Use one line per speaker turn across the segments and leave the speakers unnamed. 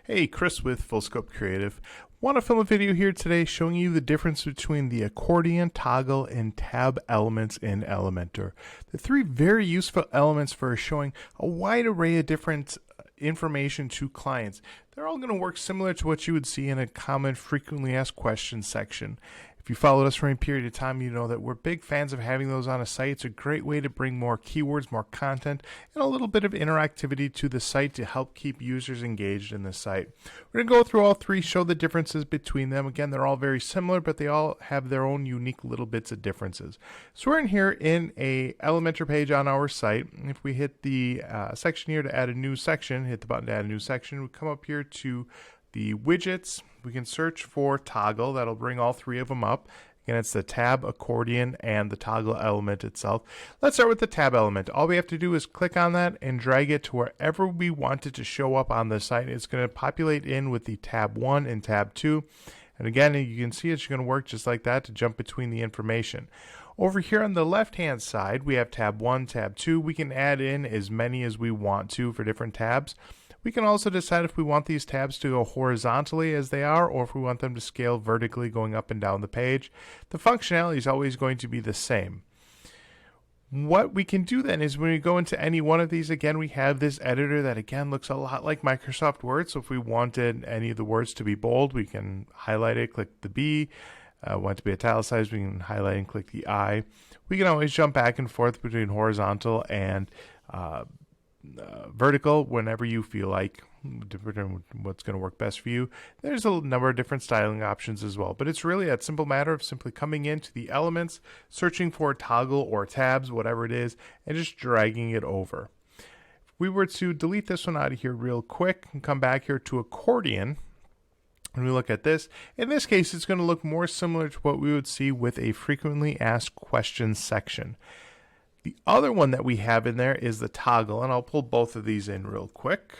Hey, Chris with Full Scope Creative. Want to film a video here today showing you the difference between the accordion, toggle, and tab elements in Elementor. The three very useful elements for showing a wide array of different information to clients. They're all going to work similar to what you would see in a common frequently asked questions section. If you followed us for any period of time, you know that we're big fans of having those on a site. It's a great way to bring more keywords, more content, and a little bit of interactivity to the site to help keep users engaged in the site. We're going to go through all three, show the differences between them. Again, they're all very similar, but they all have their own unique little bits of differences. So we're in here in a Elementor page on our site. If we hit the section here to add a new section, hit the button to add a new section, we come up here to the widgets. We can search for toggle. That'll bring all three of them up. Again, it's the tab, accordion, and the toggle element itself. Let's start with the tab element. All we have to do is click on that and drag it to wherever we want it to show up on the site. It's going to populate in with the tab 1 and tab 2. And again, you can see it's going to work just like that to jump between the information. Over here on the left-hand side, we have tab 1, tab 2. We can add in as many as we want to for different tabs. We can also decide if we want these tabs to go horizontally as they are, or if we want them to scale vertically going up and down the page. The functionality is always going to be the same. What we can do then is when we go into any one of these, again, we have this editor that again looks a lot like Microsoft Word. So if we wanted any of the words to be bold, we can highlight it, click the B. Want it to be italicized, we can highlight and click the I. We can always jump back and forth between horizontal and vertical whenever you feel like, depending on what's going to work best for you. There's a number of different styling options as well, but it's really that simple matter of simply coming into the elements, searching for toggle or tabs, whatever it is, and just dragging it over. If we were to delete this one out of here real quick and come back here to accordion, when we look at this, in this case it's going to look more similar to what we would see with a frequently asked questions section. The other one that we have in there is the toggle, and I'll pull both of these in real quick.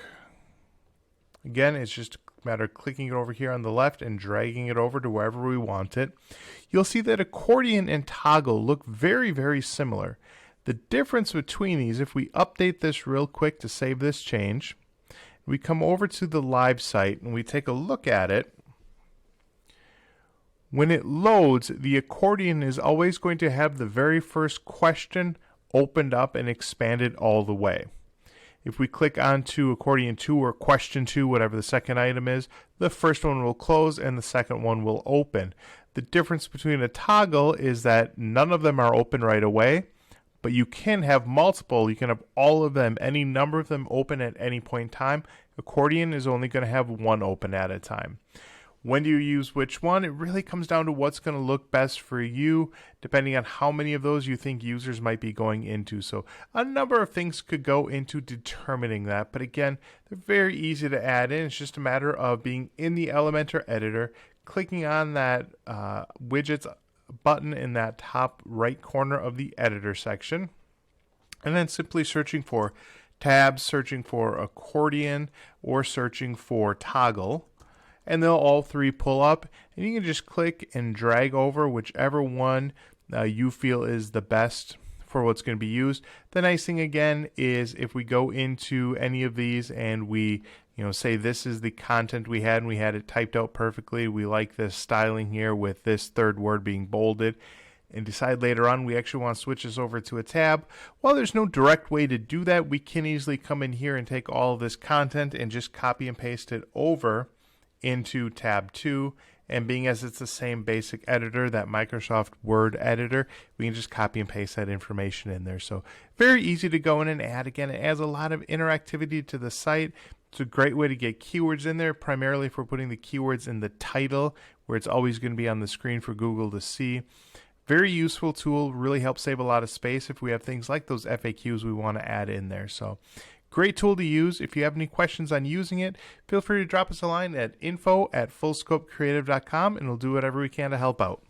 Again, it's just a matter of clicking it over here on the left and dragging it over to wherever we want it. You'll see that accordion and toggle look very, very similar. The difference between these, if we update this real quick to save this change, we come over to the live site and we take a look at it. When it loads, the accordion is always going to have the very first question opened up and expanded all the way. If we click onto accordion 2 or question 2, whatever the second item is, the first one will close and the second one will open. The difference between a toggle is that none of them are open right away, but you can have multiple. You can have all of them, any number of them open at any point in time. Accordion is only going to have one open at a time. When do you use which one? It really comes down to what's going to look best for you, depending on how many of those you think users might be going into. So a number of things could go into determining that. But again, they're very easy to add in. It's just a matter of being in the Elementor editor, clicking on that widgets button in that top right corner of the editor section, and then simply searching for tabs, searching for accordion, or searching for toggle. And they'll all three pull up, and you can just click and drag over whichever one you feel is the best for what's going to be used. The nice thing again is if we go into any of these and we say this is the content we had and we had it typed out perfectly, we like this styling here with this third word being bolded, and decide later on we actually want to switch this over to a tab. While there's no direct way to do that, we can easily come in here and take all of this content and just copy and paste it over into tab 2, and being as it's the same basic editor, that Microsoft Word editor, we can just copy and paste that information in there. So very easy to go in and add. Again, it adds a lot of interactivity to the site. It's a great way to get keywords in there, primarily for putting the keywords in the title where it's always going to be on the screen for Google to see. Very useful tool, really helps save a lot of space if we have things like those FAQs we want to add in there. So great tool to use. If you have any questions on using it, feel free to drop us a line at info@fullscopecreative.com, and we'll do whatever we can to help out.